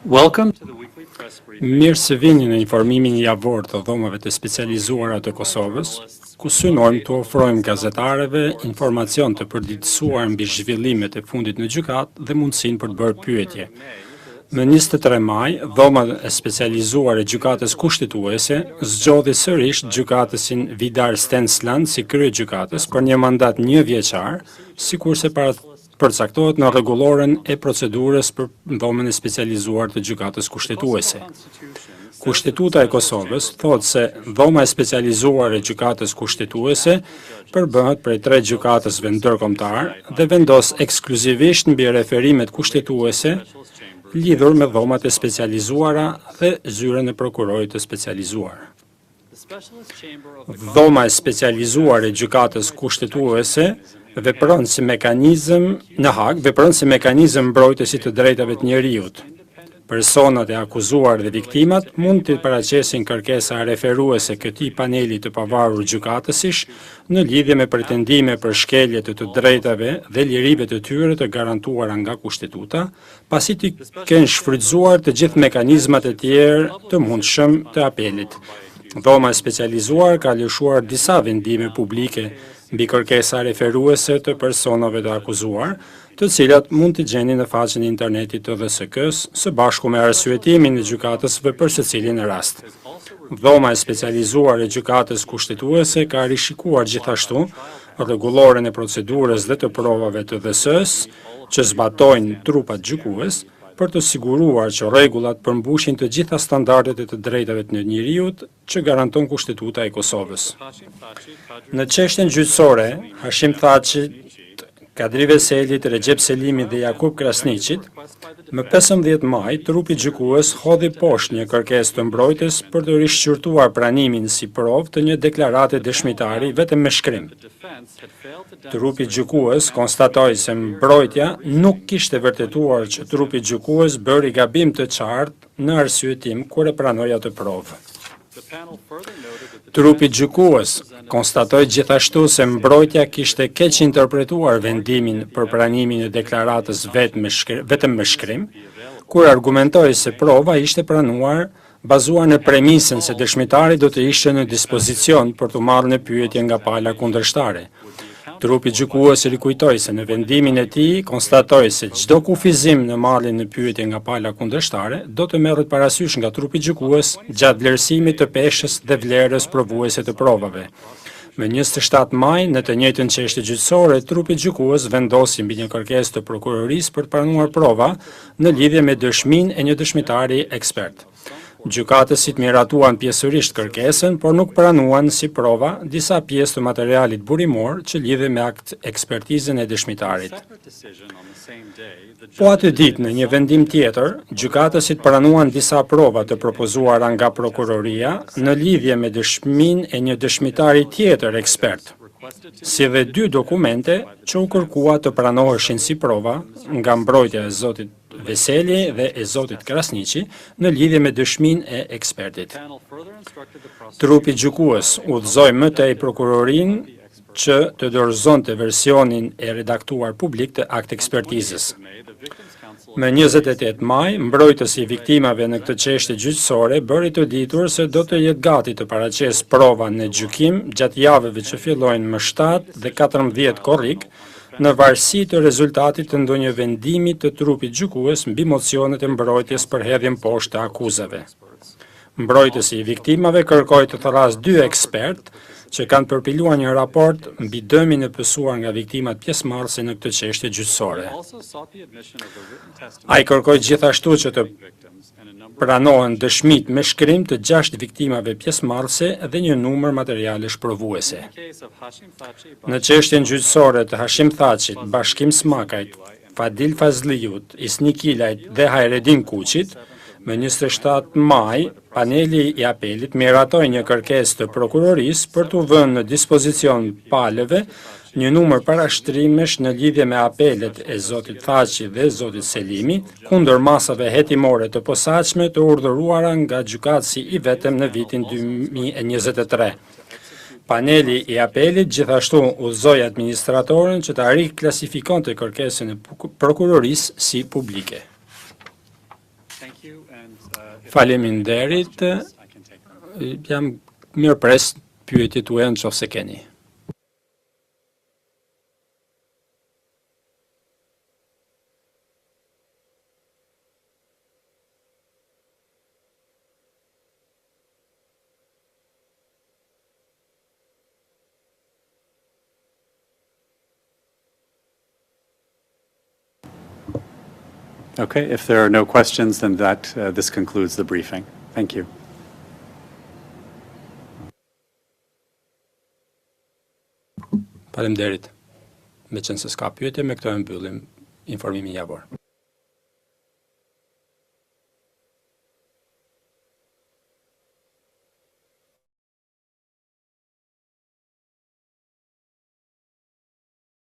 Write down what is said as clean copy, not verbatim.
Welcome to the weekly press briefing. Mirë se vini në informimin javor të dhomave të specializuara të Kosovës, ku synojmë të ofrojmë gazetarëve informacion të përditësuar mbi zhvillimet e fundit në gjykatë dhe mundësinë për të bërë pyetje. Më 23 maj, dhoma e specializuar e gjykatës kushtetuese zgjodhi sërish gjykatësin Vidar Stensland si kryegjykatës për një mandat 1 vjeçar, sikurse përcaktohet në rregulloren e procedurës për dhomën e specializuar të gjykatës kushtetuese. Kushtetuta e Kosovës thotë se dhoma e specializuar e gjykatës kushtetuese përbëhet prej 3 gjykatësve ndërkombëtar dhe vendos ekskluzivisht mbi referimet kushtetuese lidhur me dhomat e specializuara dhe zyren e prokurorit të specializuar. Dhoma e specializuar e gjykatës kushtetuese vepron si mekanizëm në Hag, vepron si mekanizëm mbrojtësi të drejtave të njerëzit. Personat e akuzuar dhe viktimat mund të paraqesin kërkesa referuese këtij paneli të pavarur gjykatësish në lidhje me pretendime për shkelje të drejtave dhe lirive të tyre të garantuara nga kushtetuta, pasi të kenë shfrytzuar të gjithë mekanizmat e tjerë të mundshëm të apelit. Dhoma e specializuar ka lëshuar disa vendime publike mbi kërkesa referuese të personave të akuzuar, të cilat mund të gjeni në faqen e internetit të DSK-s, së bashku me arsyetimin e gjykatësve për secilin rast. Dhoma e specializuar e gjykatës kushtetuese ka rishikuar gjithashtu rregulloren e procedurës dhe të provave të DS-s që zbatojnë trupat gjykues, për të siguruar që rregullat përmbushin të gjitha standardet e të drejtave të njerëzit që garanton Kushtetuta e Kosovës. Në çështjen gjyqësore, Hashim Thaçi, Kadri Veselit, Recep Selimi dhe Jakub Krasniqit, më 15 maj, trupi gjykues hodhi poshtë një kërkesë të mbrojtjes për të rishqyrtuar pranimin si provë të një deklarate dëshmitari vetëm me shkrim. Trupi gjykues konstatoi se mbrojtja nuk kishte vërtetuar që trupi gjykues bëri gabim të qartë në arsyetim kur e pranoi atë provë. Trupi gjykues konstatoi gjithashtu se mbrojtja kishte keq interpretuar vendimin për pranimin e deklaratës vetëm me shkrim, kur argumentoi se prova ishte pranuar bazuar në premisën se dëshmitari do të ishte në dispozicion për të marrë në pyetje nga pala kundërshtare. Trupi gjykues rikujtoi se në vendimin e tij konstatoi se çdo kufizim në marrjen në pyetje nga pala kundërshtare do të merret parasysh nga trupi gjykues gjatë vlerësimit të peshës dhe vlerës provuese të provave. Më 27 maj, në të njëjtën çështje gjyqësore, trupi gjykues vendosi mbi një kërkesë të prokurorisë për të pranuar prova në lidhje me dëshminë e një dëshmitari ekspert. Gjykatësit miratuan pjesërisht kërkesën, por nuk pranuan si prova disa pjesë të materialit burimor që lidhe me akt ekspertizën e dëshmitarit. Po atë ditë, në një vendim tjetër, gjykatësit pranuan disa prova të propozuara nga prokuroria në lidhje me dëshminë e një dëshmitari tjetër ekspert, si dhe 2 dokumente që u kërkua të pranoheshin si prova nga mbrojtja e zotit Veseli dhe e zotit Krasniqi në lidhje me dëshminë e ekspertit. Trupi gjykues udhëzoi më tej prokurorinë që të dorëzonte versionin e redaktuar publik të akt ekspertizës. Më 28 maj, mbrojtësi i viktimave në këtë çështje gjyqësore bëri të ditur se do të jetë gati të paraqesë prova në gjykim gjatë javëve që fillojnë më 7 dhe 14 korrik, në varësi të rezultatit të ndonjë vendimi të trupit gjykues mbi mocionet e mbrojtjes për hedhjen poshtë të akuzave. Mbrojtësi i viktimave kërkoi të thrasë 2 ekspert që kanë përpiluar një raport mbi dëmin e pësuar nga viktimat pjesëmarrëse në këtë çështje gjyqësore. Ai kërkoi gjithashtu që të pranohen dëshmit me shkrim të 6 viktimave pjesëmarrëse dhe një numër materialesh provuese. Në çështjen gjyqësore të Hashim Thaçit, Bashkim Smakajt, Fadil Fazliut, Isnik Kilajt dhe Hayredin Kuçit, më 27 maj, paneli i apelit miratoi një kërkesë të prokurorisë për të vënë në dispozicion palëve një numër parashtrimesh në lidhje me apelet e zotit Thaçi dhe zotit Selimi kundër masave hetimore të posaçme të urdhëruara nga gjykatësi i vetëm në vitin 2023. Paneli i apelit gjithashtu udhëzoi administratorën që ta riklasifikonte kërkesën e prokurorisë si publike. Thank you, and if Faleminderit. I can take them. Jam mirëpres pyetjet tuaja nëse keni. Okay, if there are no questions, then this concludes the briefing. Thank you. Faleminderit. Meqense s'ka pyetje, me këtë e mbyllim informimin javor.